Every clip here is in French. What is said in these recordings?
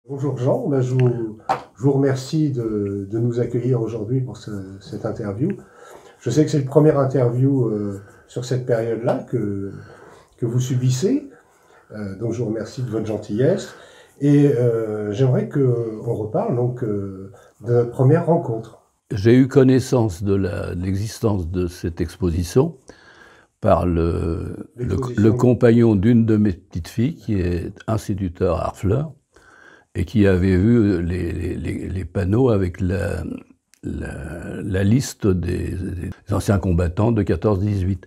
Bonjour Jean, je vous remercie de nous accueillir aujourd'hui pour cette interview. Je sais que c'est le premier interview sur cette période-là que vous subissez, donc je vous remercie de votre gentillesse. Et j'aimerais qu'on reparle donc de notre première rencontre. J'ai eu connaissance de l'existence de cette exposition par le compagnon d'une de mes petites filles qui est instituteur à Harfleur et qui avait vu les panneaux avec la liste des anciens combattants de 14-18,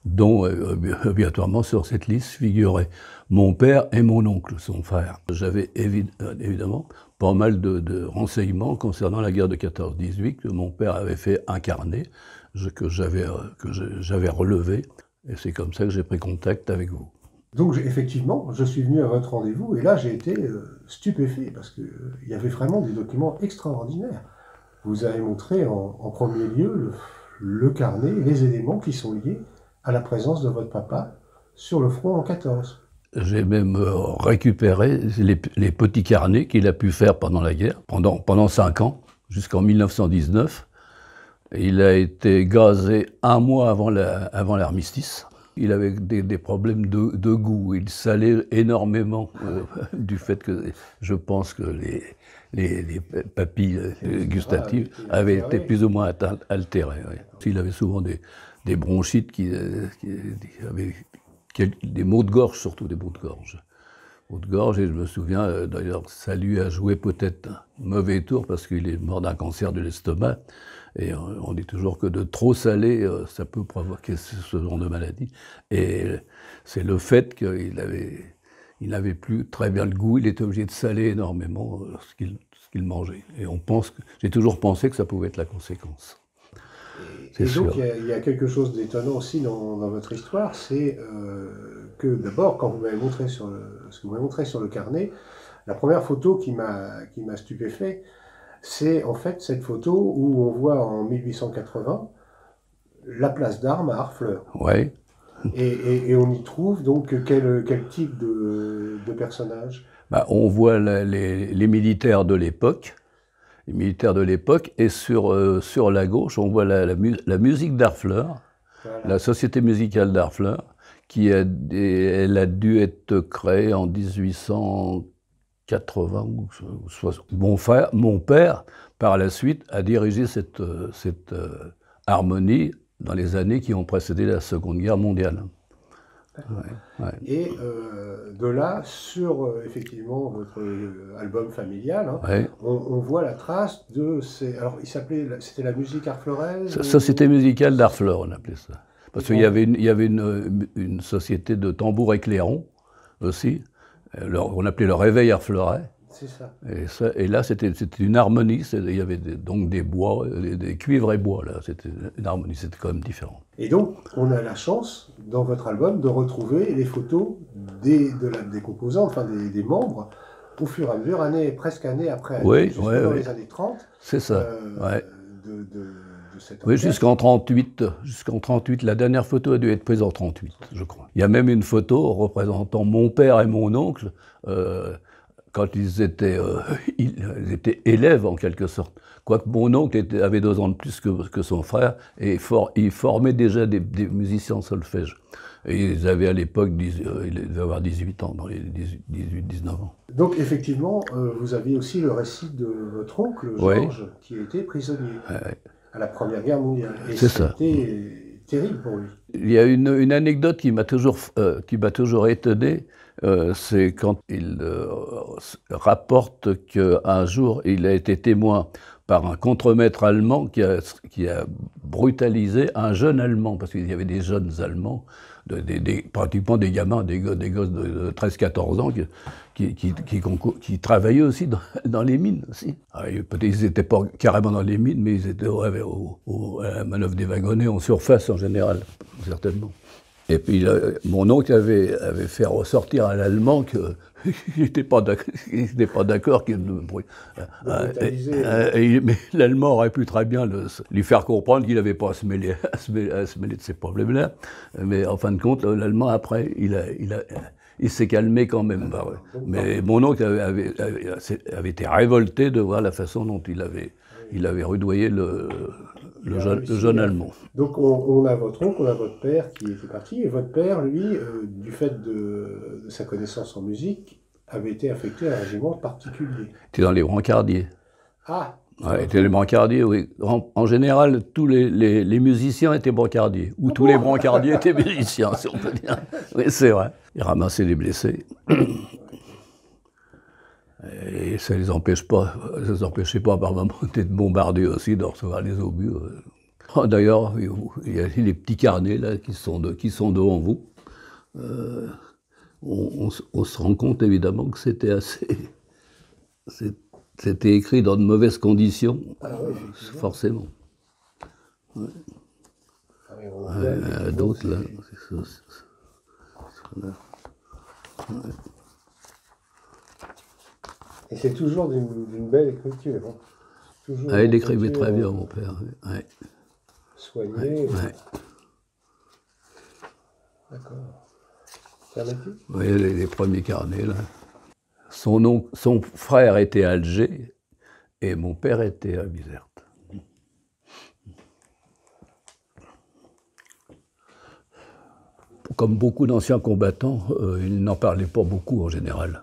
dont obligatoirement sur cette liste figuraient mon père et mon oncle, son frère. J'avais évidemment pas mal de renseignements concernant la guerre de 14-18 que mon père avait fait incarner, que j'avais relevé, et c'est comme ça que j'ai pris contact avec vous. Donc effectivement, je suis venu à votre rendez-vous et là j'ai été stupéfait parce qu'il y avait vraiment des documents extraordinaires. Vous avez montré en premier lieu le carnet, les éléments qui sont liés à la présence de votre papa sur le front en 14. J'ai même récupéré les petits carnets qu'il a pu faire pendant la guerre, pendant 5 ans, jusqu'en 1919. Il a été gazé un mois avant l'armistice. Il avait des problèmes de goût. Il salait énormément du fait que je pense que les papilles gustatives avaient été plus ou moins altérées. Oui. Il avait souvent des bronchites qui avaient des maux de gorge, surtout des maux de gorge. Maux de gorge, et je me souviens, d'ailleurs, ça lui a joué peut-être un mauvais tour parce qu'il est mort d'un cancer de l'estomac. Et on dit toujours que de trop salé, ça peut provoquer ce genre de maladie. Et c'est le fait qu'il n'avait plus très bien le goût, il était obligé de saler énormément ce qu'il mangeait. Et j'ai toujours pensé que ça pouvait être la conséquence. Et donc il y a quelque chose d'étonnant aussi dans votre histoire, c'est que d'abord, quand vous m'avez montré ce que vous m'avez montré sur le carnet, la première photo qui m'a stupéfait, c'est en fait cette photo où on voit en 1880 la place d'Armes à Harfleur. Ouais. Et on y trouve donc quel type de personnage? On voit les militaires de l'époque. Les militaires de l'époque, et sur la gauche, on voit la musique d'Harfleur, voilà. La société musicale d'Harfleur, elle a dû être créée en 1880 ou 60. Mon père, par la suite, a dirigé cette harmonie dans les années qui ont précédé la Seconde Guerre mondiale. Ouais. Et de là, sur effectivement votre album familial, hein, ouais. on voit la trace de ces... Alors, c'était la musique harfleuraise? Société musicale d'Harfleur, on appelait ça. Parce qu'il y avait une société de tambours et clairons aussi, on appelait le réveil harfleurais. C'est ça. Et là, c'était une harmonie, il y avait donc des bois, des cuivres et bois, là, c'était une harmonie, c'était quand même différent. Et donc, on a la chance, dans votre album, de retrouver les photos des composants, enfin des membres, au fur et à mesure, presque année après année, oui, dans les années 30. C'est ça, ouais. De cette oui, jusqu'en 38, la dernière photo a dû être prise en 38, je crois. Il y a même une photo représentant mon père et mon oncle, quand ils étaient élèves en quelque sorte. Quoique mon oncle avait 2 ans de plus que son frère, et il formait déjà des musiciens solfège. Et ils avaient à l'époque, il devait avoir 18 ans, dans les 18-19 ans. Donc effectivement, vous aviez aussi le récit de votre oncle, Georges, oui. Qui était prisonnier à la Première Guerre mondiale. Et c'était terrible pour lui. Il y a une anecdote qui m'a toujours étonné. C'est quand il rapporte qu'un jour, il a été témoin par un contremaître allemand qui a brutalisé un jeune Allemand, parce qu'il y avait des jeunes Allemands, pratiquement des gamins, des gosses de 13-14 ans qui travaillaient aussi dans les mines. Peut-être ils n'étaient pas carrément dans les mines, mais ils étaient à la manœuvre des wagonnets en surface en général, certainement. Et puis mon oncle avait fait ressortir à l'Allemand qu'il n'était pas d'accord qu'il ne mais l'Allemand aurait pu très bien lui faire comprendre qu'il n'avait pas à se mêler de ces problèmes-là. Mais en fin de compte, l'Allemand, après, il il s'est calmé quand même. Bah, ouais. Mais mon oncle avait été révolté de voir la façon dont il avait rudoyé le jeune Allemand. Donc on a votre oncle, on a votre père qui était parti, et votre père, lui, du fait de sa connaissance en musique, avait été affecté à un régiment particulier. Il était dans les brancardiers. Ah, Ouais, étaient les brancardiers, oui. En général, tous les musiciens étaient brancardiers, ou tous les brancardiers étaient musiciens, si on peut dire. Oui, c'est vrai. Ils ramassaient les blessés. Et ça les empêchait pas par moments d'être bombardés aussi, de recevoir les obus. D'ailleurs, il y a les petits carnets là qui sont devant vous. On se rend compte évidemment que c'était écrit dans de mauvaises conditions, forcément. Ouais. D'autres là. Et c'est toujours d'une belle écriture. Hein. Toujours il écrivait très bien, mon père. Ouais. Soigné. Ouais. D'accord. Oui, les premiers carnets, là. Son frère était à Alger et mon père était à Bizerte. Comme beaucoup d'anciens combattants, il n'en parlait pas beaucoup en général.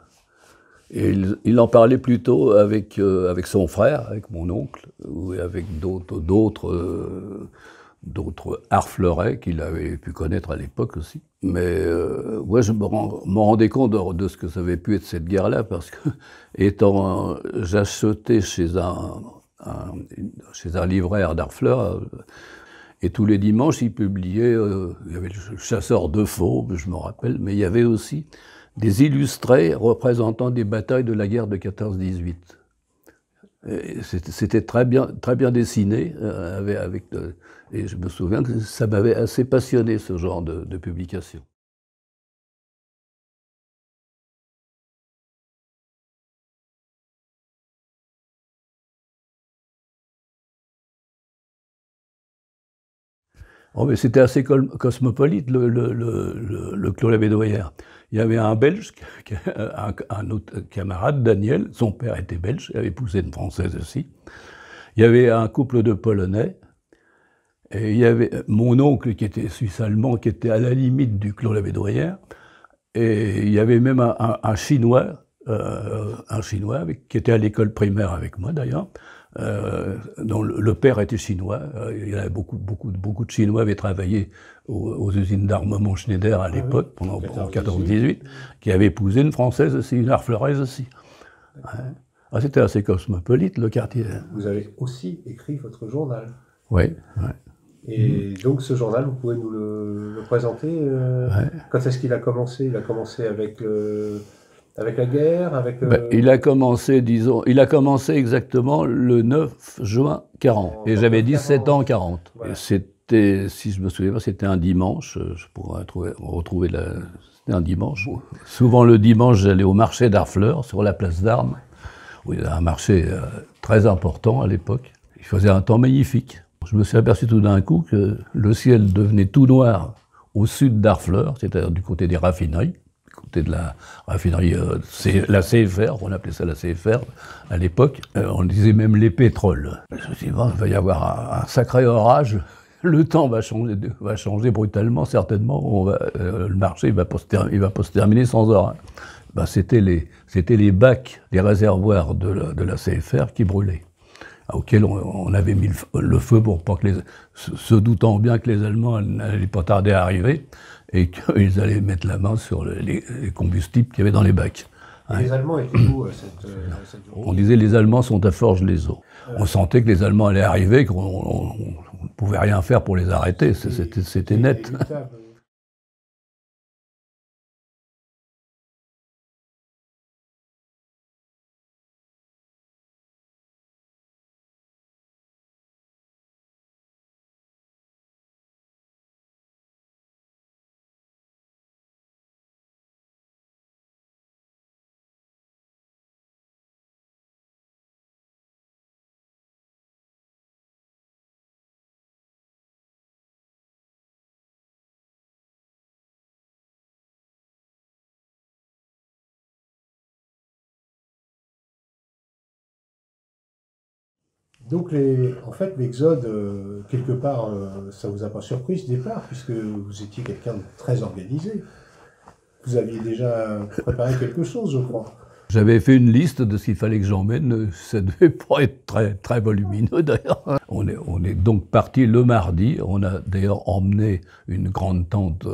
Et il en parlait plutôt avec son frère, avec mon oncle, ou avec d'autres harflerets qu'il avait pu connaître à l'époque aussi. Mais ouais, je me rendais compte de ce que ça avait pu être cette guerre-là, parce que j'achetais chez un livraire d'harfleurs, et tous les dimanches, il publiait, il y avait le chasseur de faux, je me rappelle, mais il y avait aussi des illustrés représentant des batailles de la guerre de 14-18. C'était très bien dessiné, et je me souviens que ça m'avait assez passionné, ce genre de publication. Oh, mais c'était assez cosmopolite, le Clos la Bédoyère. Il y avait un Belge, un autre camarade, Daniel, son père était belge, il avait épousé une Française aussi. Il y avait un couple de Polonais, et il y avait mon oncle qui était suisse-allemand, qui était à la limite du Clos la Bédoyère, et il y avait même un Chinois, qui était à l'école primaire avec moi d'ailleurs, dont le père était chinois. Il y avait beaucoup de Chinois avaient travaillé aux usines d'armement Schneider à l'époque, pendant 14-18, qui avaient épousé une Française aussi, une harfleuraise aussi. Ouais. Ah, c'était assez cosmopolite, le quartier. Vous avez aussi écrit votre journal. Oui. Ouais. Et donc ce journal, vous pouvez nous le présenter Quand est-ce qu'il a commencé? Il a commencé avec la guerre, il a commencé exactement le 9 juin 40. Et j'avais 17 ans 40. Voilà. Et c'était, si je me souviens pas, c'était un dimanche. Je pourrais retrouver c'était un dimanche. Souvent le dimanche, j'allais au marché d'Harfleur, sur la place d'Armes, où il y avait un marché très important à l'époque. Il faisait un temps magnifique. Je me suis aperçu tout d'un coup que le ciel devenait tout noir au sud d'Harfleur, c'est-à-dire du côté des raffineries, du côté de la raffinerie, la CFR, on appelait ça la CFR à l'époque. On disait même les pétroles. Je me suis dit, bon, il va y avoir un sacré orage, le temps va changer brutalement, certainement, le marché il va pas se terminer sans orage. Ben, c'était les bacs, les réservoirs de la CFR qui brûlaient, auquel on avait mis le feu pour pas que se doutant bien que les Allemands n'allaient pas tarder à arriver et qu'ils allaient mettre la main sur les combustibles qu'il y avait dans les bacs. Et les Allemands étaient où cette On disait les Allemands sont à Forges-les-Eaux. On sentait que les Allemands allaient arriver, qu'on ne pouvait rien faire pour les arrêter, c'était net. Donc, en fait, l'exode, quelque part, ça vous a pas surpris ce départ, puisque vous étiez quelqu'un de très organisé. Vous aviez déjà préparé quelque chose, je crois. J'avais fait une liste de ce qu'il fallait que j'emmène. Ça devait pas être très, très volumineux d'ailleurs. On est donc parti le mardi. On a d'ailleurs emmené une grande tente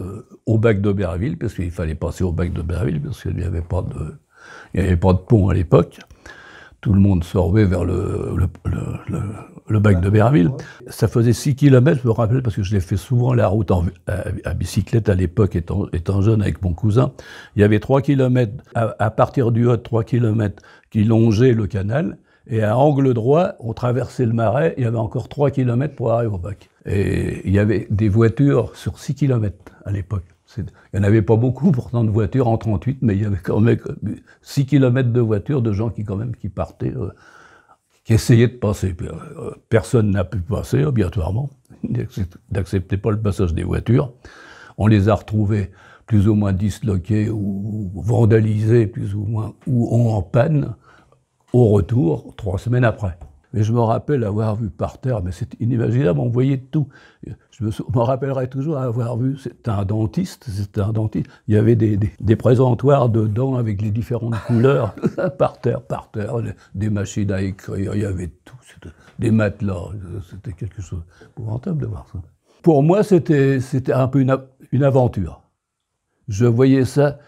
au bac d'Aubervilliers, parce qu'il fallait passer au bac d'Aubervilliers, parce qu'il n'y avait pas de pont à l'époque. Tout le monde sorbait vers le bac d'Aubervilliers. Ça faisait 6 km, je me rappelle, parce que je l'ai fait souvent la route à bicyclette à l'époque, étant jeune avec mon cousin. Il y avait 3 km, à partir du haut, 3 km qui longeaient le canal. Et à angle droit, on traversait le marais, il y avait encore 3 km pour arriver au bac. Et il y avait des voitures sur 6 km à l'époque. Il n'y en avait pas beaucoup pourtant de voitures en 38, mais il y avait quand même 6 km de voitures, de gens qui partaient, qui essayaient de passer. Personne n'a pu passer, obligatoirement. Ils n'acceptaient pas le passage des voitures. On les a retrouvés plus ou moins disloqués ou vandalisés, plus ou moins, ou en panne, au retour, 3 semaines après. Mais je me rappelle avoir vu par terre, mais c'est inimaginable, on voyait tout. Je me rappellerai toujours avoir vu, c'était un dentiste. Il y avait des présentoirs de dents avec les différentes couleurs, par terre, des machines à écrire, il y avait tout, des matelas, c'était quelque chose d'épouvantable de voir ça. Pour moi, c'était un peu une aventure. Je voyais ça.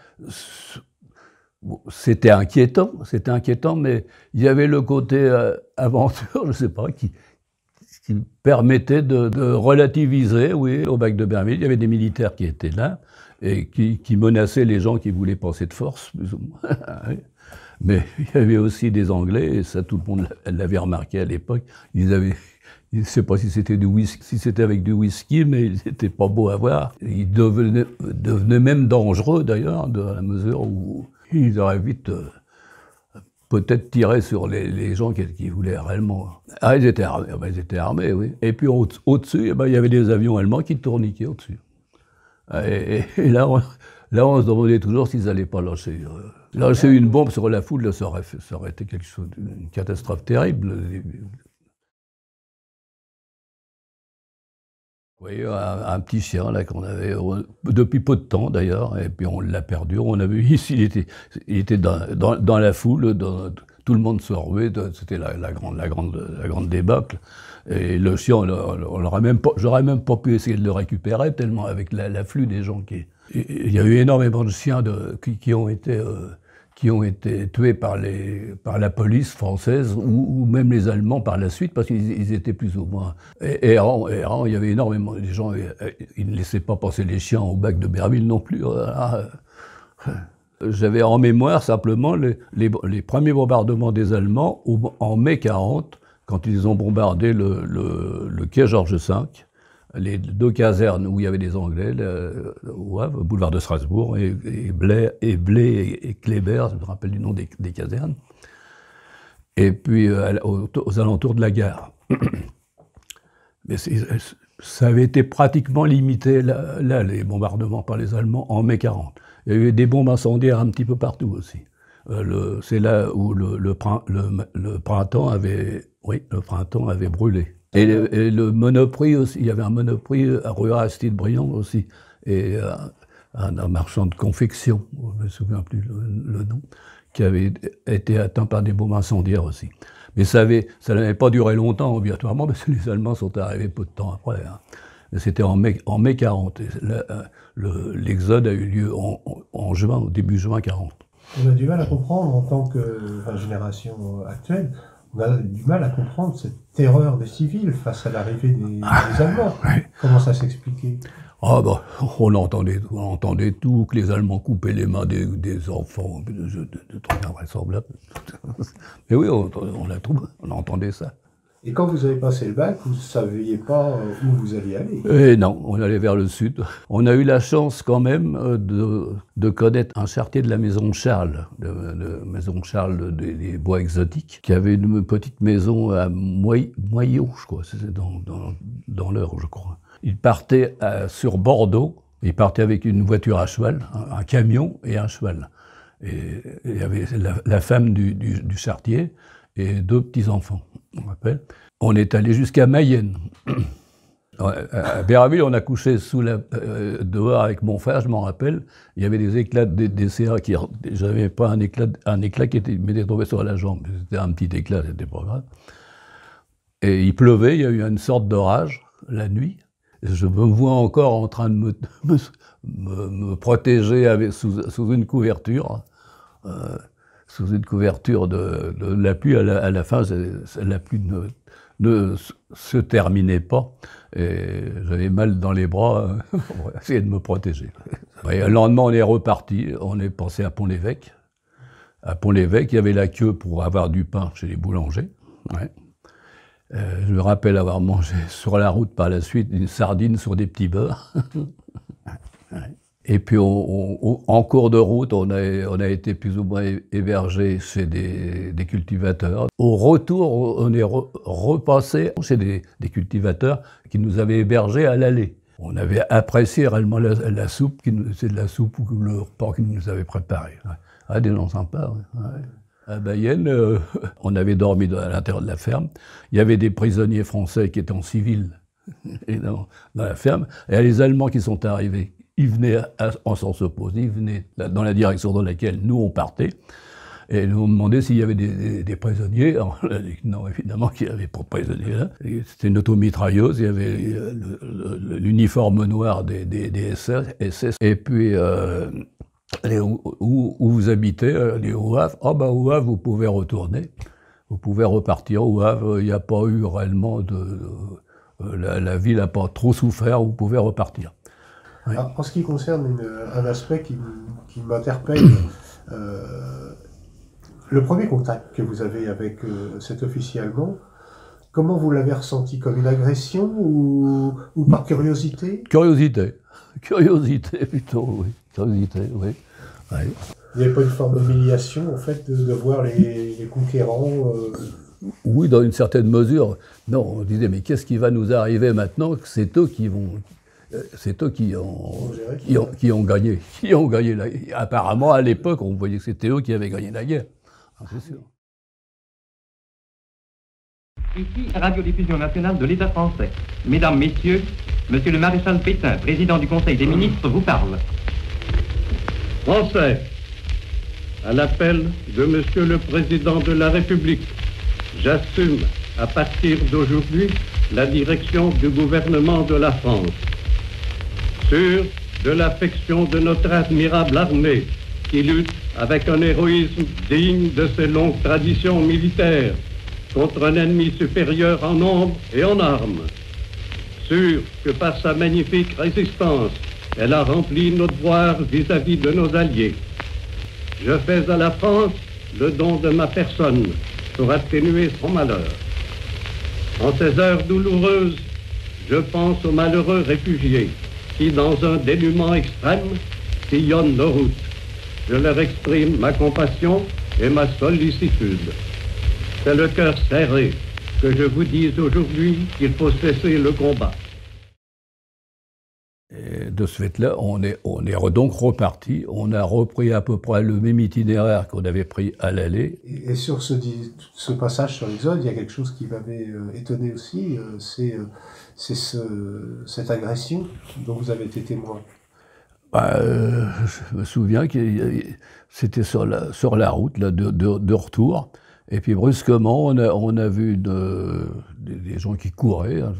C'était inquiétant, mais il y avait le côté aventure, je ne sais pas, qui permettait de relativiser, oui, au bac d'Aubervilliers. Il y avait des militaires qui étaient là et qui menaçaient les gens qui voulaient passer de force, plus ou moins. Mais il y avait aussi des Anglais, et ça tout le monde l'avait remarqué à l'époque. Je ne sais pas si c'était du whisky, si c'était avec du whisky, mais ils n'étaient pas beaux à voir. Ils devenaient même dangereux d'ailleurs, dans la mesure où ils auraient vite peut-être tiré sur les gens qui voulaient réellement. Ah, ils étaient armés, oui. Et puis au-dessus, il y avait des avions allemands qui tourniquaient au-dessus. Et là, on se demandait toujours s'ils n'allaient pas lâcher une bombe sur la foule. Là, ça aurait été quelque chose, une catastrophe terrible. Oui, un petit chien là qu'on avait depuis peu de temps d'ailleurs, et puis on l'a perdu. On a vu ici, il était dans la foule, tout le monde se ruait, c'était la grande débâcle. Et le chien, j'aurais même pas pu essayer de le récupérer tellement avec l'afflux des gens il y a eu énormément de chiens qui ont été tués par la police française ou même les Allemands par la suite, parce qu'ils étaient plus ou moins errants. Il y avait énormément de gens, ils ne laissaient pas passer les chiens au bac d'Aubervilliers non plus. J'avais en mémoire simplement les premiers bombardements des Allemands en mai 40, quand ils ont bombardé le quai Georges V, les 2 casernes où il y avait des Anglais, au Havre, boulevard de Strasbourg, et Blé et Kléber, je me rappelle du nom des casernes, et puis aux alentours de la gare. Mais ça avait été pratiquement limité, là, les bombardements par les Allemands, en mai 40. Il y a eu des bombes incendiaires un petit peu partout aussi. C'est là où le printemps avait brûlé. Et le Monoprix aussi, il y avait un Monoprix à rue Aristide-Briand aussi, et un marchand de confection, je ne me souviens plus le nom, qui avait été atteint par des bombes incendiaires aussi. Mais ça n'avait pas duré longtemps, obligatoirement, parce que les Allemands sont arrivés peu de temps après. C'était en mai 40. L'exode a eu lieu en juin, au début juin 40. On a du mal à comprendre en tant que génération actuelle. On a du mal à comprendre cette terreur des civils face à l'arrivée des Allemands. Ouais. Comment ça s'expliquait? On entendait tout, que les Allemands coupaient les mains des enfants, de trucs invraisemblables. Mais oui, on entendait ça. Et quand vous avez passé le bac, vous ne saviez pas où vous alliez aller? Et non, on allait vers le sud. On a eu la chance quand même de connaître un charretier de la maison Charles, des bois exotiques, qui avait une petite maison à Moyau, je crois, c'était dans l'Eure, je crois. Il partait sur Bordeaux, il partait avec une voiture à cheval, un camion et un cheval. Et il y avait la femme du charretier et 2 petits-enfants, on rappelle. On est allé jusqu'à Mayenne. À Béraville, on a couché dehors avec mon frère, je m'en rappelle. Il y avait des éclats des CA qui... J'avais pas un éclat qui m'était tombé sur la jambe. C'était un petit éclat, c'était pas grave. Et il pleuvait, il y a eu une sorte d'orage la nuit. Et je me vois encore en train de me protéger sous une couverture. Sous une couverture de la pluie. À la fin, la pluie ne se terminait pas. Et j'avais mal dans les bras pour essayer de me protéger. Et le lendemain, on est reparti. On est passé à Pont-l'Évêque. À Pont-l'Évêque, il y avait la queue pour avoir du pain chez les boulangers. Ouais. Je me rappelle avoir mangé sur la route par la suite une sardine sur des petits beurres. Et puis en cours de route, on a été plus ou moins hébergé chez des cultivateurs. Au retour, on est repassé chez des cultivateurs qui nous avaient hébergés à l'aller. On avait apprécié réellement la soupe, c'est de la soupe ou le repas qu'ils nous avaient préparé. Ah, des gens sympas. Ouais. À Mayenne, on avait dormi à l'intérieur de la ferme. Il y avait des prisonniers français qui étaient en civil et dans la ferme. Et les Allemands qui sont arrivés, ils venaient en sens opposé, ils venaient dans la direction dans laquelle nous on partait. Et ils nous ont demandé s'il y avait des prisonniers. Alors, on a dit que non, évidemment qu'il n'y avait pas de prisonniers là. C'était une automitrailleuse, il y avait l'uniforme noir des SS. Et puis, où vous habitez, les au Havre. Ah ben au Havre, vous pouvez retourner. Vous pouvez repartir. Au Havre, il n'y a pas eu réellement la ville n'a pas trop souffert, vous pouvez repartir. Oui. Alors, en ce qui concerne un aspect qui m'interpelle, le premier contact que vous avez avec cet officier allemand, comment vous l'avez ressenti? Comme une agression ou par curiosité? Curiosité plutôt, oui. Curiosité, oui. Oui. Il n'y avait pas une forme d'humiliation, en fait, de voir les conquérants Oui, dans une certaine mesure. Non, on disait, mais qu'est-ce qui va nous arriver maintenant? C'est eux qui vont... C'est eux qui ont gagné. Qui ont gagné la guerre. Apparemment, à l'époque, on voyait que c'était eux qui avaient gagné la guerre. C'est sûr. Ici, Radiodiffusion nationale de l'État français. Mesdames, Messieurs, Monsieur le maréchal Pétain, président du Conseil des ministres, vous parle. Français, à l'appel de Monsieur le Président de la République, j'assume à partir d'aujourd'hui la direction du gouvernement de la France. Sûr de l'affection de notre admirable armée qui lutte avec un héroïsme digne de ses longues traditions militaires contre un ennemi supérieur en nombre et en armes. Sûr que par sa magnifique résistance, elle a rempli nos devoirs vis-à-vis de nos alliés. Je fais à la France le don de ma personne pour atténuer son malheur. En ces heures douloureuses, je pense aux malheureux réfugiés qui, dans un dénuement extrême, sillonnent nos routes. Je leur exprime ma compassion et ma sollicitude. C'est le cœur serré que je vous dis aujourd'hui qu'il faut cesser le combat. Et de ce fait-là, on est donc reparti. On a repris à peu près le même itinéraire qu'on avait pris à l'aller. Et sur ce passage sur l'Exode, il y a quelque chose qui m'avait étonné aussi, c'est cette agression dont vous avez été témoin. Je me souviens que c'était sur la route là, de retour. Et puis brusquement, on a vu des gens qui couraient. Hein,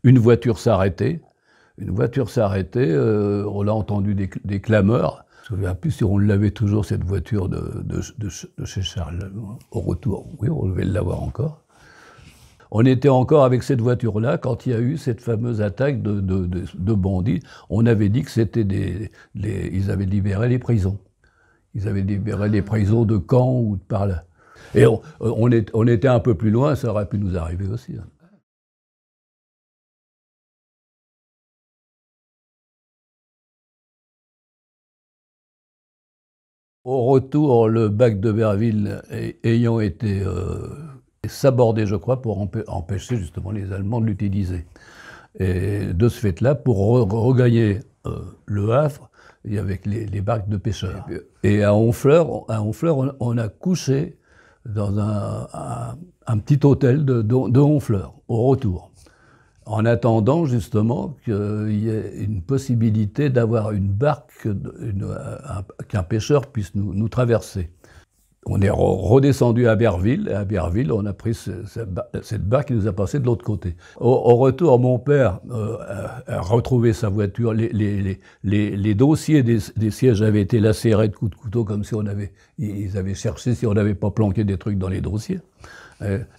une voiture s'arrêtait. On a entendu des clameurs. Je ne me souviens plus si on l'avait toujours, cette voiture de chez Charles, au retour. Oui, on devait l'avoir encore. On était encore avec cette voiture-là quand il y a eu cette fameuse attaque de bandits. On avait dit que c'était ils avaient libéré les prisons. Ils avaient libéré les prisons de Caen ou de par là. Et on était un peu plus loin, ça aurait pu nous arriver aussi. Hein. Au retour, le bac de Berville ayant été sabordé, je crois, pour empêcher justement les Allemands de l'utiliser. Et de ce fait-là, pour regagner le Havre, il y avait les barques de pêcheurs. Et à Honfleur, on a couché dans un petit hôtel de Honfleur, au retour. En attendant justement qu'il y ait une possibilité d'avoir une barque, qu'un pêcheur puisse nous traverser. On est redescendu à Berville, et à Berville, on a pris cette barque qui nous a passé de l'autre côté. Au retour, mon père a retrouvé sa voiture. Les dossiers des sièges avaient été lacérés de coups de couteau, comme si ils avaient cherché si on n'avait pas planqué des trucs dans les dossiers.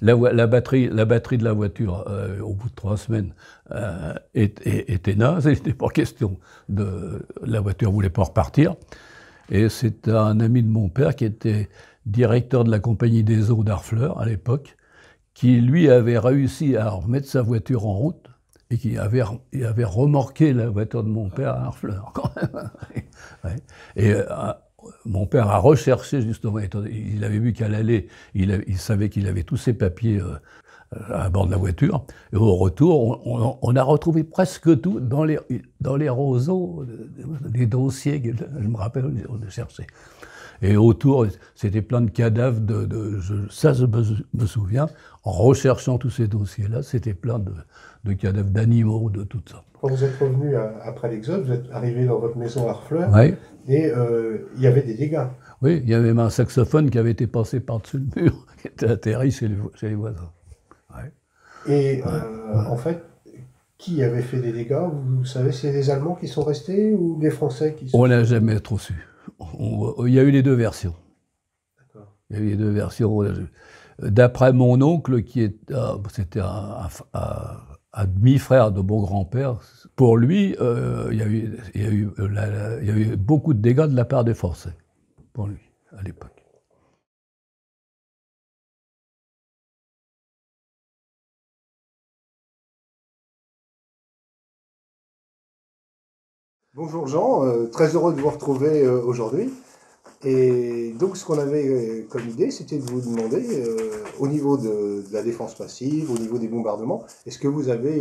La batterie de la voiture, au bout de 3 semaines, était naze. Il n'était pas question la voiture ne voulait pas repartir. Et c'est un ami de mon père qui était directeur de la compagnie des eaux d'Harfleur à l'époque, qui lui avait réussi à remettre sa voiture en route et qui avait remorqué la voiture de mon père à Harfleur quand même. Ouais. Et mon père a recherché justement, il avait vu qu'à l'aller, il savait qu'il avait tous ses papiers à bord de la voiture. Et au retour, on a retrouvé presque tout dans les roseaux, des dossiers, je me rappelle, on les cherchait. Et autour, c'était plein de cadavres ça je me souviens, en recherchant tous ces dossiers-là, c'était plein de cadavres d'animaux, de tout ça. Quand vous êtes revenu après l'Exode, vous êtes arrivé dans votre maison à Harfleur, ouais. Et il y avait des dégâts. Oui, il y avait même un saxophone qui avait été passé par-dessus le mur, qui était atterri chez les voisins. Ouais. Et en fait, qui avait fait des dégâts? Vous savez, c'est les Allemands qui sont restés ou les Français qui sont... On l'a jamais trop su. Il y a eu les deux versions. D'accord. Il y a eu les deux versions. D'après mon oncle, c'était un demi-frère de mon grand-père, pour lui, il y a eu beaucoup de dégâts de la part des Français, pour lui, à l'époque. Bonjour Jean, très heureux de vous retrouver aujourd'hui. Et donc ce qu'on avait comme idée, c'était de vous demander, au niveau de la défense passive, au niveau des bombardements, est-ce que vous avez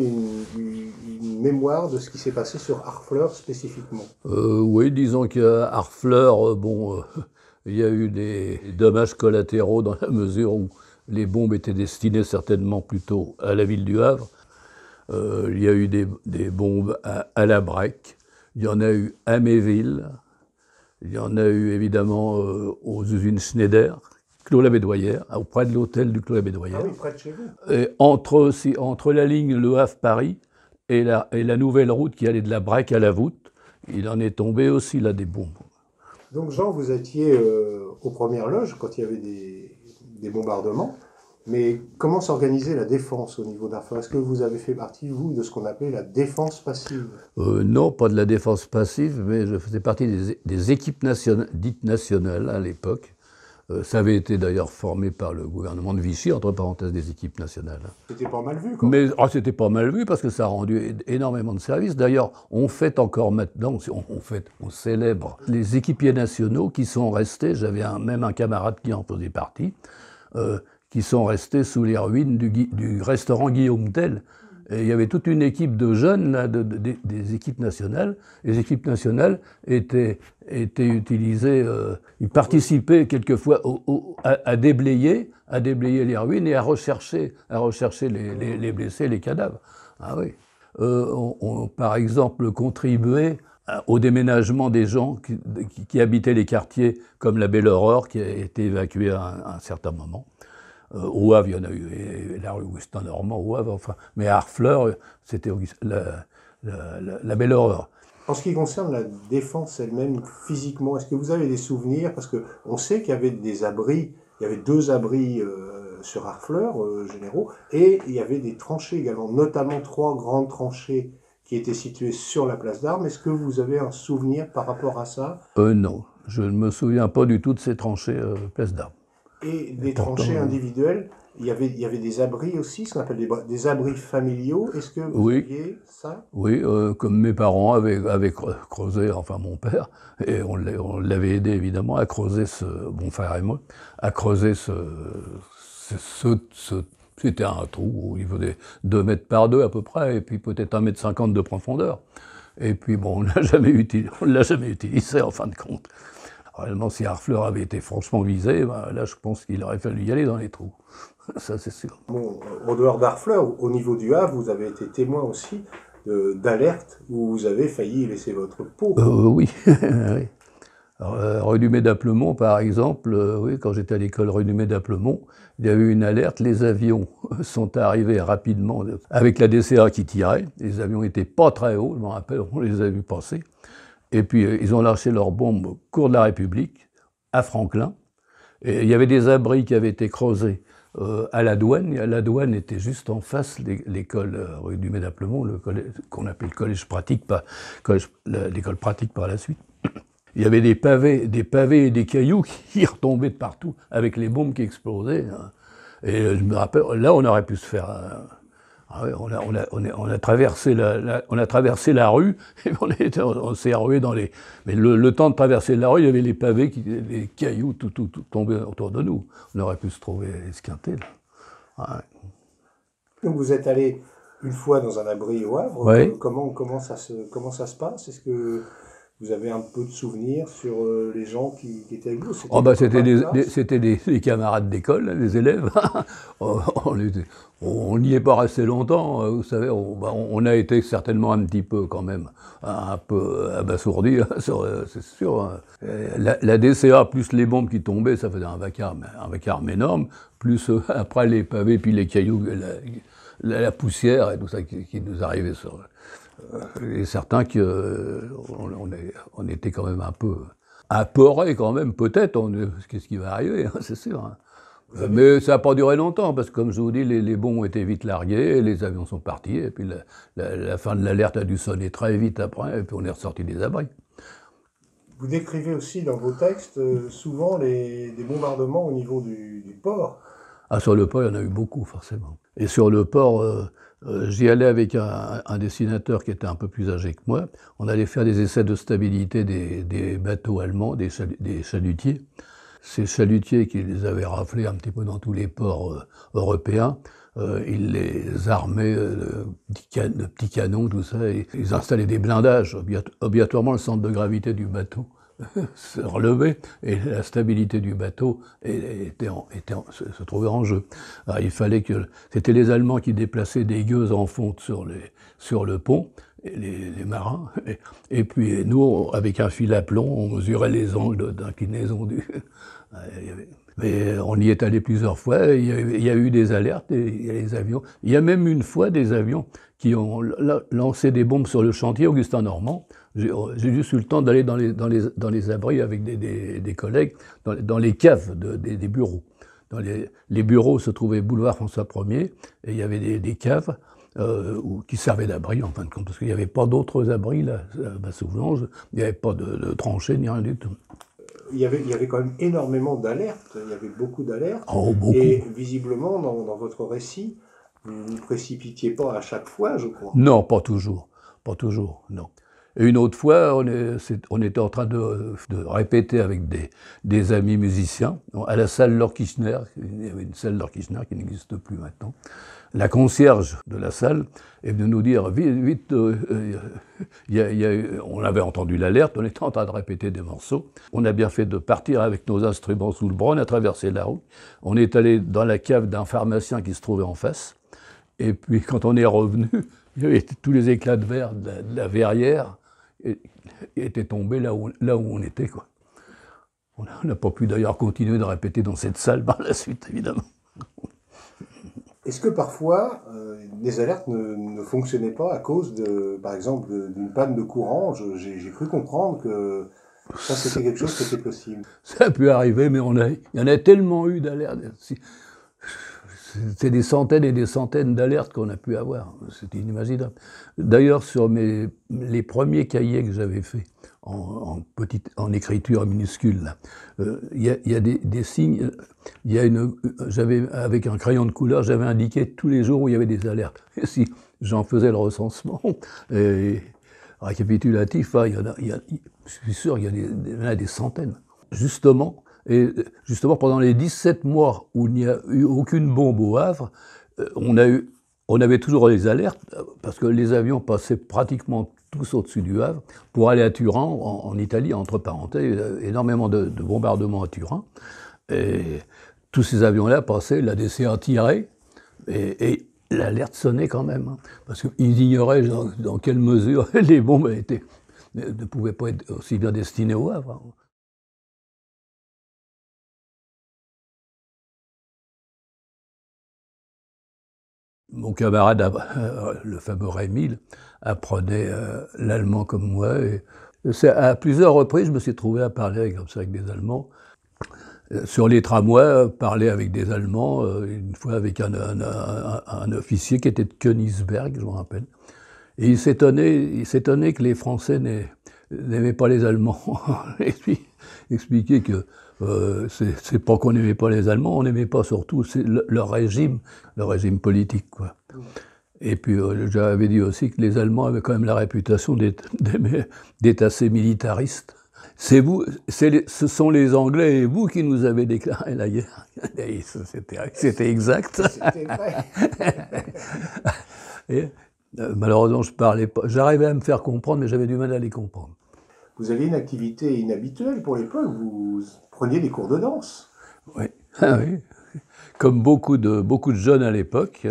une mémoire de ce qui s'est passé sur Harfleur spécifiquement? Oui, disons qu'à Harfleur, il y a eu des dommages collatéraux dans la mesure où les bombes étaient destinées certainement plutôt à la ville du Havre. Il y a eu des bombes à la Brec. Il y en a eu à Méville, il y en a eu évidemment aux usines Schneider, Clos-la-Bédoyère, auprès de l'hôtel du Clos-la-Bédoyère. Ah oui, près de chez vous. Et entre la ligne Le Havre-Paris et la nouvelle route qui allait de la Brec à la Voûte, il en est tombé aussi là des bombes. Donc Jean, vous étiez aux premières loges quand il y avait des bombardements. Mais comment s'organisait la défense au niveau d'Harfleur? Est-ce que vous avez fait partie, vous, de ce qu'on appelait la défense passive? Non, pas de la défense passive, mais je faisais partie des équipes dites nationales à l'époque. Ça avait été d'ailleurs formé par le gouvernement de Vichy, entre parenthèses, des équipes nationales. C'était pas mal vu, quoi. Mais c'était pas mal vu parce que ça a rendu énormément de services. D'ailleurs, on fête encore maintenant, on célèbre les équipiers nationaux qui sont restés, j'avais même un camarade qui en faisait partie, qui sont restés sous les ruines du restaurant Guillaume Tell. Et il y avait toute une équipe de jeunes là, des équipes nationales. Les équipes nationales étaient utilisées, ils participaient quelquefois à déblayer les ruines et à rechercher les blessés, les cadavres. Ah oui. Par exemple, contribuait au déménagement des gens qui habitaient les quartiers comme la Belle Aurore, qui a été évacuée à un certain moment. Au Havre, il y en a eu, la rue Augustin-Normand, au Havre, enfin, mais à Harfleur, c'était la Belle Aurore. En ce qui concerne la défense elle-même, physiquement, est-ce que vous avez des souvenirs? Parce qu'on sait qu'il y avait des abris, il y avait 2 abris sur Harfleur, généraux, et il y avait des tranchées également, notamment 3 grandes tranchées qui étaient situées sur la place d'Armes. Est-ce que vous avez un souvenir par rapport à ça? Non, je ne me souviens pas du tout de ces tranchées place d'Armes. Et des tranchées individuelles, il y avait des abris aussi, ce qu'on appelle des abris familiaux. Est-ce que vous aviez ça? Oui, comme mes parents avaient creusé, enfin mon père, et on l'avait aidé évidemment à creuser mon frère et moi, à creuser c'était un trou, il faisait 2 mètres par 2 à peu près, et puis peut-être 1,50 m de profondeur. Et puis bon, on l'a jamais utilisé en fin de compte. Réellement, si Harfleur avait été franchement visé, ben, là, je pense qu'il aurait fallu y aller dans les trous. Ça, c'est sûr. Bon, en dehors d'Harfleur, au niveau du Havre, vous avez été témoin aussi d'alertes où vous avez failli laisser votre peau. Oui, oui. Rue du Médaplemont, par exemple, oui, quand j'étais à l'école rue du Médaplemont, il y a eu une alerte, les avions sont arrivés rapidement avec la DCA qui tirait, les avions n'étaient pas très hauts, je me rappelle, on les a vus passer, et puis ils ont lâché leurs bombes au cours de la République, à Franklin, et il y avait des abris qui avaient été creusés à la douane était juste en face l'école rue du Médaplemont, qu'on appelle le collège pratique, l'école pratique par la suite. Il y avait des pavés et des cailloux qui retombaient de partout avec les bombes qui explosaient. Et je me rappelle, là, on aurait pu se faire. On a traversé la rue et on s'est rué dans les. Mais le temps de traverser la rue, il y avait les pavés, les cailloux, tout tombaient autour de nous. On aurait pu se trouver esquinté. Donc vous êtes allé une fois dans un abri au Havre. Ouais. Comment ça se passe? Est-ce que vous avez un peu de souvenirs sur les gens qui étaient avec vous? C'était des camarades d'école, les élèves. On n'y est pas resté longtemps, vous savez. On a été certainement un petit peu quand même, un peu abasourdis, c'est sûr. La DCA plus les bombes qui tombaient, ça faisait un vacarme énorme. Plus après les pavés, puis les cailloux, la poussière et tout ça qui nous arrivait sur. Il est certain qu'on était quand même un peu apeurés quand même, peut-être, qu'est-ce qui va arriver, c'est sûr. Hein. Mais ça n'a pas duré longtemps, parce que comme je vous dis, les bombes ont été vite largués, les avions sont partis, et puis la fin de l'alerte a dû sonner très vite après, et puis on est ressorti des abris. Vous décrivez aussi dans vos textes souvent des bombardements au niveau du port. Ah, sur le port, il y en a eu beaucoup, forcément. Et sur le port, j'y allais avec un dessinateur qui était un peu plus âgé que moi. On allait faire des essais de stabilité des bateaux allemands, des chalutiers. Ces chalutiers qui les avaient raflés un petit peu dans tous les ports européens, ils les armaient de petits canons, tout ça, et ils installaient des blindages. Obligatoirement, le centre de gravité du bateau se relevait et la stabilité du bateau se trouvait en jeu. Alors, il fallait que c'était les Allemands qui déplaçaient des gueuses en fonte sur le pont, et les marins, et puis nous, avec un fil à plomb, on mesurait les angles d'inclinaison du. Mais on y est allé plusieurs fois, il y a eu des alertes, et il y a les avions. Il y a même une fois des avions qui ont lancé des bombes sur le chantier Augustin Normand. J'ai juste eu le temps d'aller dans les abris avec des collègues, dans les caves des bureaux. Les bureaux se trouvaient boulevard François Ier, et il y avait des caves qui servaient d'abri, en fin de compte, parce qu'il n'y avait pas d'autres abris là, à Bassoulanges, il n'y avait pas de tranchées ni rien du tout. Il y avait quand même énormément d'alertes, il y avait beaucoup d'alertes, beaucoup. Et visiblement, dans votre récit, vous ne vous précipitiez pas à chaque fois, je crois. Non, pas toujours, non. Et une autre fois, on était en train de répéter avec des amis musiciens à la salle Laure Kirchner. Il y avait une salle Laure Kirchner qui n'existe plus maintenant. La concierge de la salle est venue nous dire vite, on avait entendu l'alerte, on était en train de répéter des morceaux. On a bien fait de partir avec nos instruments sous le bras, on a traversé la rue. On est allé dans la cave d'un pharmacien qui se trouvait en face. Et puis quand on est revenu, il y avait tous les éclats de verre de la verrière étaient tombés là où on était, quoi. On n'a pas pu d'ailleurs continuer de répéter dans cette salle par la suite, évidemment. Est-ce que parfois, les alertes ne fonctionnaient pas à cause, par exemple, d'une panne de courant? J'ai cru comprendre que ça, c'était quelque chose qui était possible. Ça a pu arriver, mais il y en a tellement eu d'alertes. C'est des centaines et des centaines d'alertes qu'on a pu avoir. C'était inimaginable. D'ailleurs, sur les premiers cahiers que j'avais faits, en écriture minuscule, il y a des signes. Avec un crayon de couleur, j'avais indiqué tous les jours où il y avait des alertes. Et si j'en faisais le recensement récapitulatif, je suis sûr qu'il y en a des centaines. Justement, pendant les 17 mois où il n'y a eu aucune bombe au Havre, on a eu On avait toujours les alertes, parce que les avions passaient pratiquement tous au-dessus du Havre, pour aller à Turin, en Italie, entre parenthèses, énormément de bombardements à Turin. Et tous ces avions-là passaient, l'ADC tiré, et l'alerte sonnait quand même, hein, parce qu'ils ignoraient dans quelle mesure les bombes ne pouvaient pas être aussi bien destinées au Havre. Hein. Mon camarade, le fameux Rémy, apprenait l'allemand comme moi. Et à plusieurs reprises, je me suis trouvé à parler comme ça avec des Allemands. Sur les tramways, parler avec des Allemands, une fois avec un officier qui était de Königsberg, je me rappelle. Et il s'étonnait que les Français n'aimaient pas les Allemands. Et puis, expliquer que c'est pas qu'on n'aimait pas les Allemands, on n'aimait pas surtout leur régime politique, quoi. Et puis, j'avais dit aussi que les Allemands avaient quand même la réputation d'être assez militaristes. Ce sont les Anglais et vous qui nous avez déclaré la guerre. C'était exact. C'était vrai. Et, malheureusement, je parlais pas. J'arrivais à me faire comprendre, mais j'avais du mal à les comprendre. Vous aviez une activité inhabituelle pour l'époque. Vous preniez des cours de danse. Oui. Ah, oui. Comme beaucoup de jeunes à l'époque,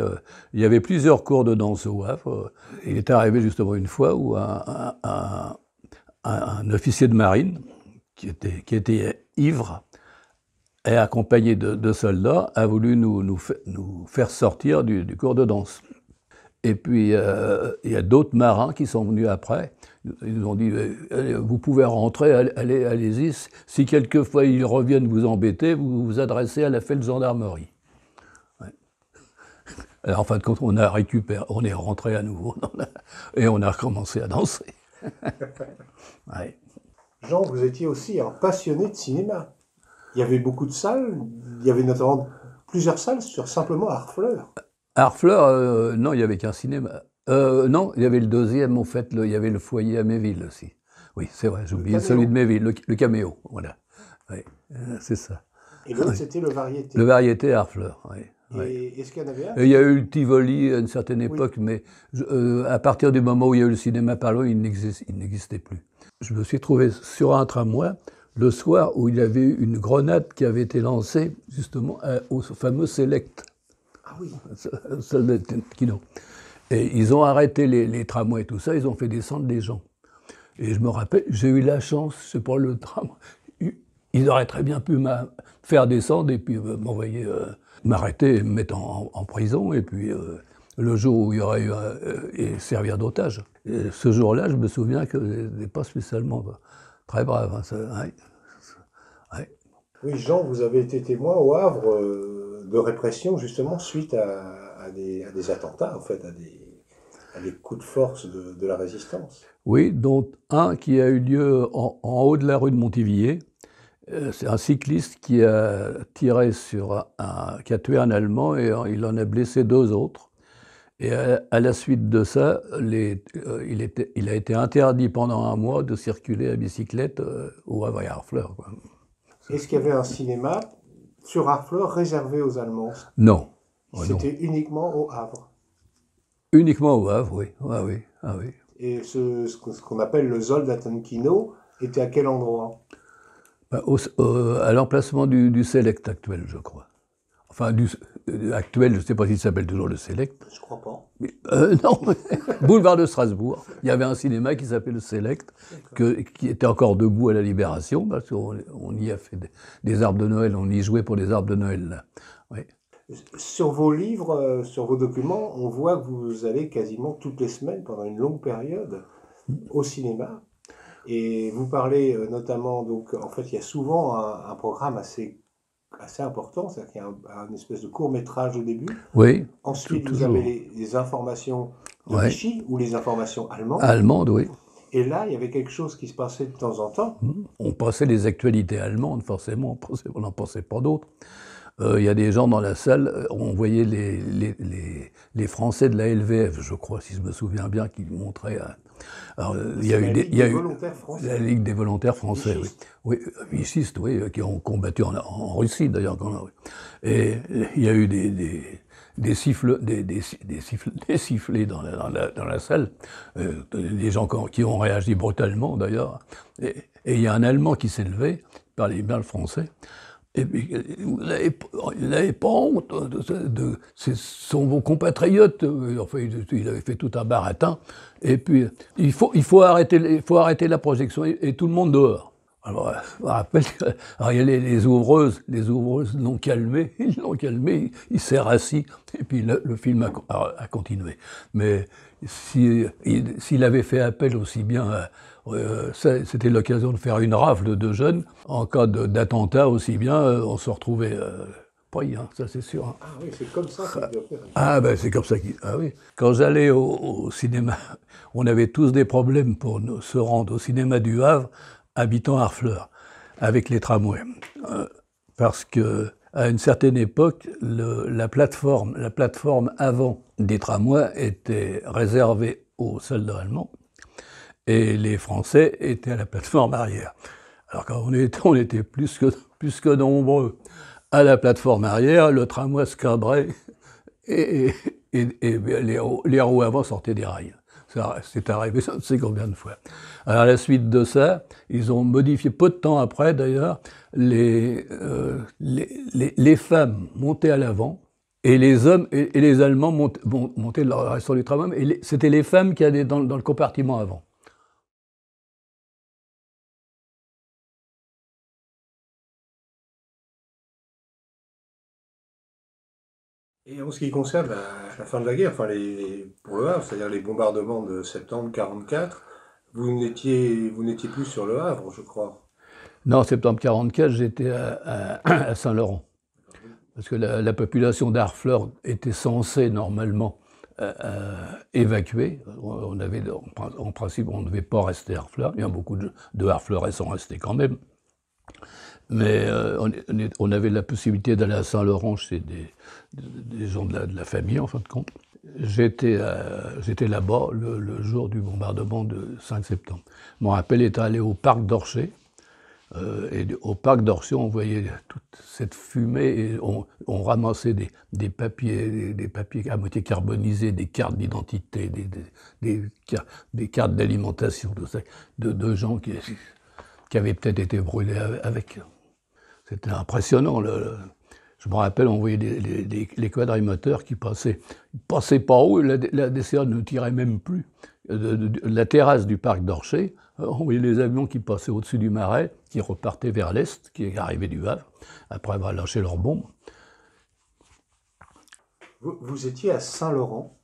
il y avait plusieurs cours de danse au Havre. Il est arrivé justement une fois où un officier de marine qui était ivre et accompagné de soldats a voulu nous faire sortir du cours de danse. Et puis il y a d'autres marins qui sont venus après. Ils nous ont dit vous pouvez rentrer, allez-y. Si quelquefois ils reviennent vous embêter, vous vous adressez à la feldgendarmerie. Ouais. Alors en fin de compte, on est rentré à nouveau et on a recommencé à danser. Ouais. Jean, vous étiez aussi un passionné de cinéma. Il y avait beaucoup de salles, il y avait notamment plusieurs salles sur simplement Harfleur. Harfleur, non, il n'y avait qu'un cinéma. Non, il y avait le deuxième, en fait, il y avait le foyer à Méville aussi. Oui, c'est vrai, j'ai oublié celui de Méville, le Caméo, voilà. Oui, c'est ça. Et l'autre, c'était le Variété. Le Variété à Harfleur, oui. Et est-ce qu'il y en avait un? Il y a eu le Tivoli à une certaine époque, oui. Mais à partir du moment où il y a eu le cinéma Parlot, il n'existait plus. Je me suis trouvé sur un tramway le soir où il y avait eu une grenade qui avait été lancée justement au fameux Select. Ah oui. Salle de kino. Et ils ont arrêté les tramways et tout ça, ils ont fait descendre les gens. Et je me rappelle, j'ai eu la chance, je sais pas, le tram, ils auraient très bien pu me faire descendre et puis m'envoyer, m'arrêter et me mettre en prison. Et puis le jour où il y aurait eu et servir d'otage. Et ce jour-là, je me souviens que n'était pas spécialement très brave. Hein, ça, ouais. Oui, Jean, vous avez été témoin au Havre de répression justement suite à des attentats, en fait, à des coups de force de la résistance. Oui, dont un qui a eu lieu en haut de la rue de Montivilliers. C'est un cycliste qui a tiré qui a tué un Allemand et il en a blessé 2 autres. Et à la suite de ça, il a été interdit pendant 1 mois de circuler à bicyclette au Havre et à Harfleur. Est-ce qu'il y avait un cinéma sur Harfleur réservé aux Allemands? Non. C'était uniquement au Havre? Uniquement au Havre, oui. Ah oui. Ah oui. Et ce qu'on appelle le Soldatenkino était à quel endroit? À l'emplacement du Select actuel, je crois. Enfin, actuel, je ne sais pas s'il s'appelle toujours le Select. Je crois pas. Mais, non, boulevard de Strasbourg. Il y avait un cinéma qui s'appelait le Select, qui était encore debout à la Libération, parce qu'on y a fait des arbres de Noël, on y jouait pour les arbres de Noël, là. Oui. Sur vos livres, sur vos documents, on voit que vous allez quasiment toutes les semaines, pendant une longue période, au cinéma. Et vous parlez notamment, donc, en fait, il y a souvent un programme assez important, c'est-à-dire qu'il y a un espèce de court-métrage au début. Oui. Ensuite, vous avez les informations de Vichy ou les informations allemandes. Allemandes, oui. Et là, il y avait quelque chose qui se passait de temps en temps. On passait les actualités allemandes, forcément, on n'en pensait pas d'autres. Il y a des gens dans la salle, on voyait les Français de la LVF, je crois, si je me souviens bien, qui montraient... Alors, il y a eu la Ligue des volontaires français, oui, vichistes, oui, qui ont combattu en Russie d'ailleurs. Et il y a eu des sifflets dans la salle, des gens qui ont réagi brutalement d'ailleurs. Et il y a un Allemand qui s'est levé, il parlait bien le français. Et puis, vous n'avez pas honte, ce sont vos compatriotes. Enfin, il avait fait tout un baratin. Et puis, il faut arrêter la projection et tout le monde dehors. Alors, je me rappelle, alors, il y a les ouvreuses l'ont calmé, il s'est rassis, et puis le film a continué. Mais s'il avait fait appel aussi bien c'était l'occasion de faire une rafle de jeunes. En cas d'attentat aussi bien, on se retrouvait pris, hein, ça c'est sûr. Hein. Ah oui, c'est comme ça qu'il doit faire. Ah ben c'est comme ça ah oui. Quand j'allais au cinéma, on avait tous des problèmes pour se rendre au cinéma du Havre, habitant Harfleur, avec les tramways. Parce que à une certaine époque, la plateforme avant des tramways était réservée aux soldats allemands. Et les Français étaient à la plateforme arrière. Alors quand on était plus que nombreux à la plateforme arrière, le tramway se cabrait et les roues avant sortaient des rails. C'est arrivé ça ne sait combien de fois. Alors à la suite de ça, ils ont modifié, peu de temps après d'ailleurs, les femmes montaient à l'avant, et les hommes et les Allemands montaient le restant du tramway, et c'était les femmes qui allaient dans le compartiment avant. Et en ce qui concerne la fin de la guerre, enfin pour le Havre, c'est-à-dire les bombardements de septembre 1944, vous n'étiez plus sur le Havre, je crois. Non, en septembre 1944, j'étais à Saint-Laurent. Parce que la population d'Harfleur était censée normalement évacuer. En principe, on ne devait pas rester à Harfleur. Il y a beaucoup de Harfleurais sont restés quand même. Mais on avait la possibilité d'aller à Saint-Laurent chez des gens de la famille, en fin de compte. J'étais là-bas le jour du bombardement de 5 septembre. Je me rappelle être allé au parc d'Orchet. Et au parc d'Orchet, on voyait toute cette fumée et on ramassait des papiers à moitié carbonisés, des cartes d'identité, des cartes d'alimentation, de gens qui avaient peut-être été brûlés avec. C'était impressionnant. Je me rappelle, on voyait les quadrimoteurs qui passaient par haut, la DCA ne tirait même plus. De la terrasse du parc d'Orchet, on voyait les avions qui passaient au-dessus du Marais, qui repartaient vers l'est, qui arrivaient du Havre, après avoir lâché leurs bombes. Vous étiez à Saint-Laurent,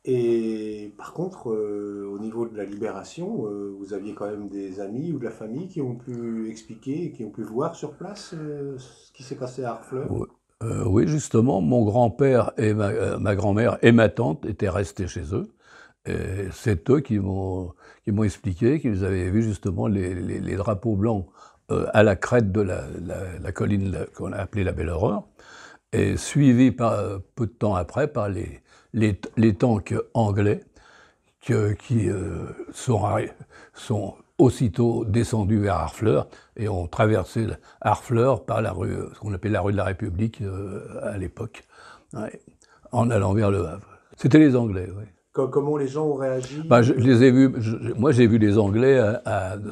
et par contre, au niveau de la libération, vous aviez quand même des amis ou de la famille qui ont pu expliquer, qui ont pu voir sur place ce qui s'est passé à Harfleur. Oui, justement, mon grand-père et ma grand-mère et ma tante étaient restés chez eux. Et c'est eux qui m'ont expliqué qu'ils avaient vu justement les drapeaux blancs à la crête de la colline qu'on a appelée la Belle Horreur, et suivis peu de temps après par les tanks anglais qui sont aussitôt descendus vers Harfleur et ont traversé Harfleur par la rue, ce qu'on appelait la rue de la République à l'époque, ouais, en allant vers le Havre. C'était les Anglais, oui. Comment les gens ont réagi? Je les ai vus. Moi, j'ai vu les Anglais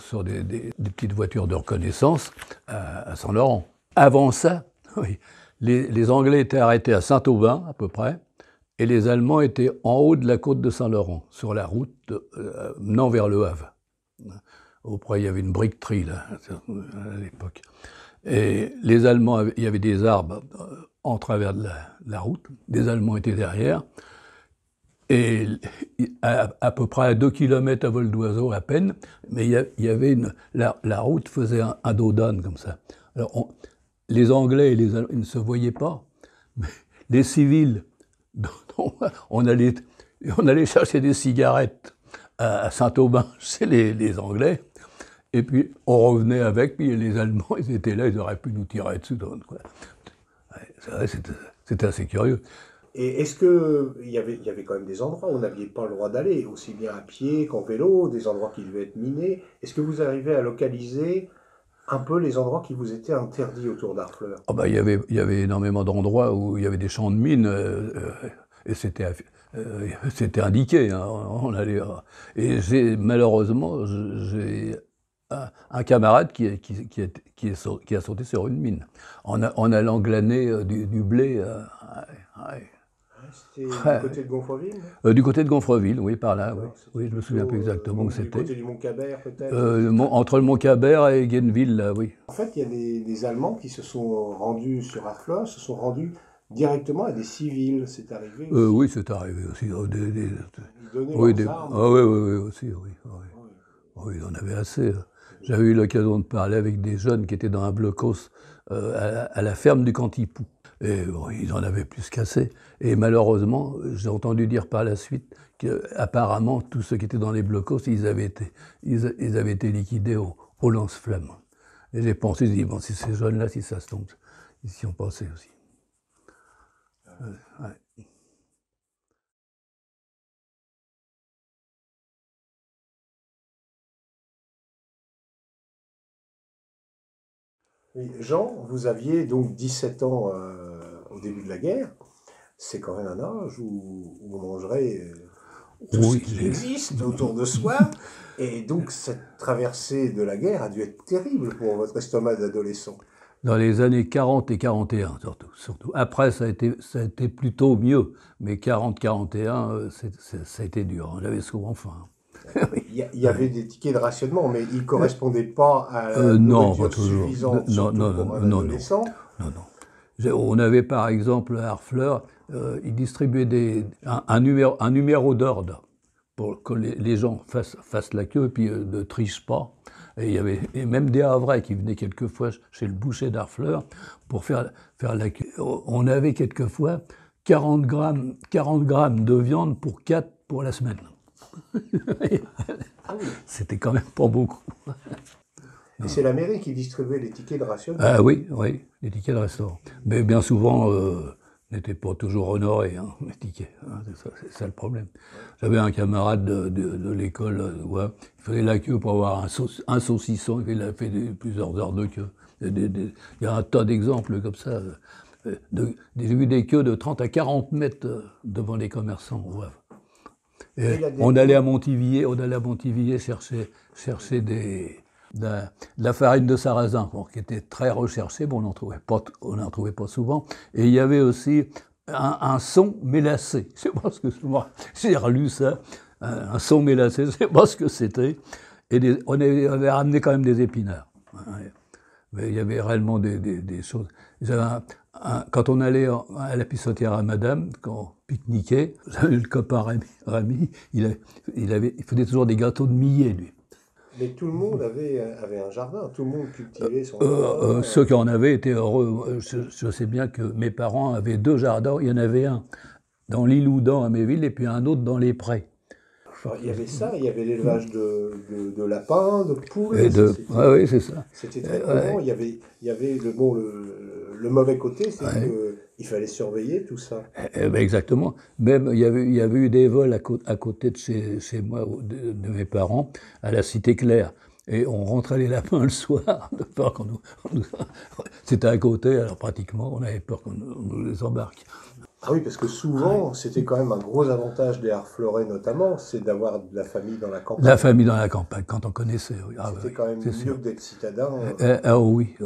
sur des petites voitures de reconnaissance à Saint-Laurent. Avant ça, oui, les Anglais étaient arrêtés à Saint-Aubin, à peu près, et les Allemands étaient en haut de la côte de Saint-Laurent, sur la route menant vers le Havre. Auprès, il y avait une briqueterie, là, à l'époque. Et les Allemands, il y avait des arbres en travers de la route. Des Allemands étaient derrière. Et à peu près à 2 km à vol d'oiseau à peine, mais il y avait la route faisait un dos d'âne comme ça. Alors les Anglais et les Allemands, ils ne se voyaient pas, mais les civils, on allait chercher des cigarettes à Saint-Aubin chez les Anglais, et puis on revenait avec, puis les Allemands, ils étaient là, ils auraient pu nous tirer dessus. Ouais, c'était assez curieux. Et est-ce qu'il y avait quand même des endroits où vous n'aviez pas le droit d'aller, aussi bien à pied qu'en vélo, des endroits qui devaient être minés? Est-ce que vous arrivez à localiser un peu les endroits qui vous étaient interdits autour d'Harfleur? Oh bah, il y avait énormément d'endroits où il y avait des champs de mines, et c'était indiqué, hein, on allait, et malheureusement, j'ai un camarade qui a sauté sur une mine, en allant glaner du blé. Ouais. C'était Ouais. du côté de Gonfreville? Du côté de Gonfreville, oui, par là, oui. Alors, c'était Oui, je me souviens plus plutôt, exactement où du c'était. côté du Mont-Cabert, peut-être? Entre le Mont-Cabert et Guenville, là, oui. En fait, il y a des Allemands qui se sont rendus sur Harfleur, se sont rendus directement à des civils. C'est arrivé aussi. Oui, c'est arrivé aussi. Ils donnaient Oui, leurs armes. oui, aussi, oui. Oui, il en avait assez. J'avais eu l'occasion de parler avec des jeunes qui étaient dans un blocos à la ferme du Cantipou. Et bon, ils en avaient plus qu'assez. Et malheureusement, j'ai entendu dire par la suite qu'apparemment, tous ceux qui étaient dans les blocos, ils avaient été liquidés au lance-flammes. Et j'ai pensé, j'ai dit, bon, si ces jeunes-là, si ça se tombe, ils y ont pensé aussi. Ouais. Oui, Jean, vous aviez donc 17 ans au début de la guerre. C'est quand même un âge où on mangerait tout ce qui existe autour de soi. Et donc cette traversée de la guerre a dû être terrible pour votre estomac d'adolescent. Dans les années 40 et 41, surtout. Après, ça a été plutôt mieux. Mais 40-41, ça a été dur. On avait souvent faim. Il y avait des tickets de rationnement, mais ils ne correspondaient pas à la non, nourriture pas toujours. suffisante pour un adolescent. Non. On avait par exemple à Harfleur, ils distribuaient un numéro d'ordre pour que les gens fassent la queue et puis ne trichent pas. Et il y avait même des Havrais qui venaient quelquefois chez le boucher d'Harfleur pour faire la queue. On avait quelquefois 40 grammes de viande pour 4 pour la semaine. C'était quand même pas beaucoup. Et c'est la mairie qui distribuait les tickets de rationnement. Ah oui, les tickets de restaurant. Mais bien souvent, n'étaient pas toujours honorés, hein, les tickets. Hein, c'est ça le problème. J'avais un camarade de l'école, il faisait la queue pour avoir un saucisson, il a fait plusieurs heures de queue. Il y a un tas d'exemples comme ça. J'ai vu des queues de 30 à 40 mètres devant les commerçants. Ouais. On allait à Montivilliers chercher de la farine de sarrasin, qui était très recherchée, mais on n'en trouvait pas souvent. Et il y avait aussi un son mélacé. Je ne sais pas ce que j'ai relu ça, un son mélacé, je ne sais pas ce que c'était. Et on avait ramené quand même des épinards. Mais il y avait réellement des choses. Quand on allait à la pissotière à Madame, quand on pique-niquait, le copain Rémi, il faisait toujours des gâteaux de millet, lui. Mais tout le monde avait un jardin, tout le monde cultivait son jardin. Ceux qui en avaient étaient heureux. Je sais bien que mes parents avaient 2 jardins. Il y en avait un dans l'Île-Oudan à Méville et puis un autre dans les Prés. Alors, il y avait ça, il y avait l'élevage de lapins, de poules. Oui, c'est ça. C'était très courant. Il y avait le mauvais côté, c'est qu'il fallait surveiller tout ça. Exactement. Même il y avait eu des vols à côté de chez moi, de mes parents, à la Cité Claire. Et on rentrait les lapins le soir, de peur qu'on nous... C'était à côté, alors pratiquement, on avait peur qu'on nous les embarque. Ah oui, parce que souvent, c'était quand même un gros avantage des Harfleurais notamment, c'est d'avoir de la famille dans la campagne. La famille dans la campagne, quand on connaissait, oui. C'était quand même mieux que d'être citadin. Oui,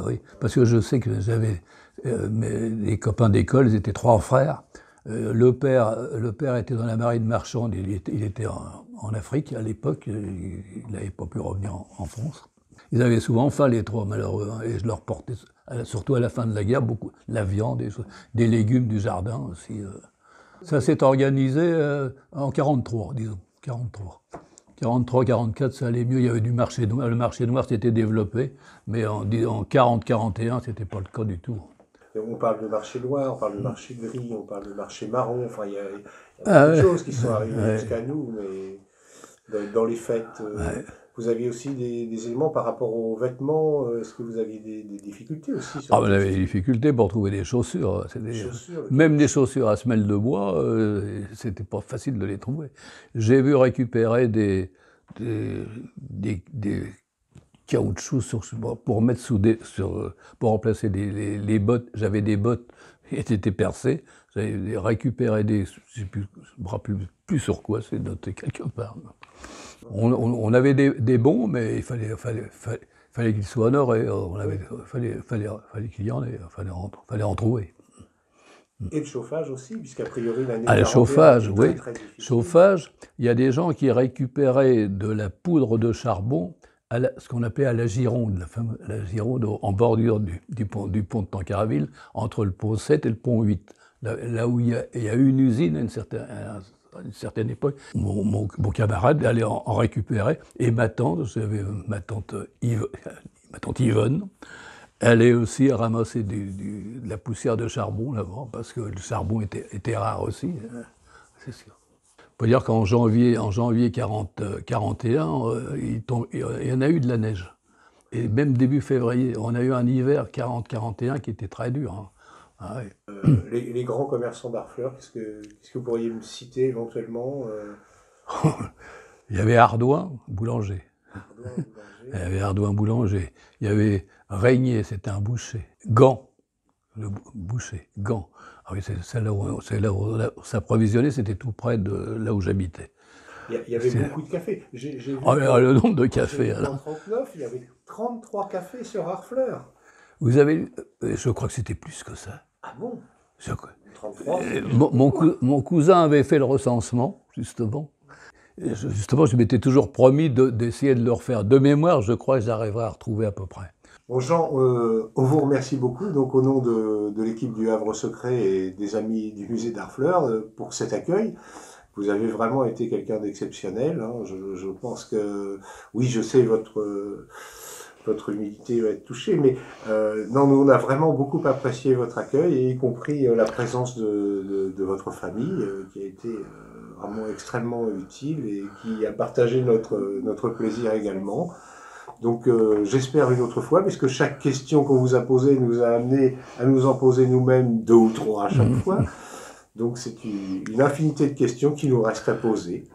parce que je sais que j'avais... les copains d'école, ils étaient 3 frères. Le père était dans la marine marchande, il était en Afrique à l'époque, il n'avait pas pu revenir en France. Ils avaient souvent faim, les 3, malheureux, hein, et je leur portais, surtout à la fin de la guerre, beaucoup la viande, des légumes du jardin aussi. Ça s'est organisé en 43, disons, 43. 43-44, ça allait mieux, il y avait du marché noir, le marché noir s'était développé, mais en 40-41, c'était pas le cas du tout. On parle de marché noir, on parle de marché gris, on parle de marché marron, enfin il y a beaucoup de choses qui sont arrivées jusqu'à nous, mais dans les fêtes vous aviez aussi des éléments par rapport aux vêtements. Est-ce que vous aviez des difficultés aussi sur Ah, on avait des difficultés pour trouver des chaussures. chaussures, Même des chaussures à semelle de bois, c'était pas facile de les trouver. J'ai vu récupérer des caoutchoucs pour mettre pour remplacer les bottes. J'avais des bottes qui étaient percées. J'avais récupéré je ne me rappelle plus sur quoi, c'est noté quelque part. On avait des bons, mais il fallait qu'ils soient honorés. Fallait qu'il y en ait, fallait en trouver. Et le chauffage aussi, puisqu'a priori l'année Ah, le 41 chauffage, était oui. très difficile. Chauffage, il y a des gens qui récupéraient de la poudre de charbon, ce qu'on appelait à la Gironde, la Gironde en bordure du pont de Tancarville, entre le pont 7 et le pont 8. Là où il y a eu une usine à une certaine époque. Mon camarade allait en récupérer, et ma tante, j'avais ma tante Yvonne, elle est aussi à ramasser de la poussière de charbon là-bas, parce que le charbon était rare aussi, c'est sûr. On peut dire qu'en janvier 41, il y en a eu de la neige. Et même début février, on a eu un hiver 40-41 qui était très dur. Hein. Ah ouais. Les grands commerçants d'Harfleur, qu'est-ce que vous pourriez me citer éventuellement Il y avait Ardouin, boulanger. Il y avait Ardouin, boulanger. Il y avait Régnier, c'était un boucher. Gand, le boucher, Gand. Ah oui, c'est là où s'approvisionner, c'était tout près de là où j'habitais. Il y avait beaucoup de cafés. J'ai vu le nombre de cafés. En 1939, il y avait 33 cafés sur Harfleur. Vous avez, je crois que c'était plus que ça. Ah bon 33, mon cousin avait fait le recensement, justement. Et justement, je m'étais toujours promis d'essayer de le refaire. De mémoire, je crois que j'arriverai à retrouver à peu près. Bon, Jean, on vous remercie beaucoup, donc au nom de l'équipe du Havre Secret et des amis du musée d'Harfleur, pour cet accueil. Vous avez vraiment été quelqu'un d'exceptionnel. Hein. Je pense que, oui, je sais, votre humilité va être touchée, mais non, nous on a vraiment beaucoup apprécié votre accueil, y compris la présence de votre famille, qui a été vraiment extrêmement utile et qui a partagé notre plaisir également. Donc j'espère une autre fois, puisque chaque question qu'on vous a posée nous a amené à nous en poser nous-mêmes 2 ou 3 à chaque fois. Donc c'est une infinité de questions qui nous resteraient posées.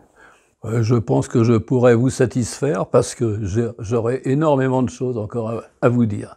Je pense que je pourrais vous satisfaire parce que j'aurai énormément de choses encore à vous dire.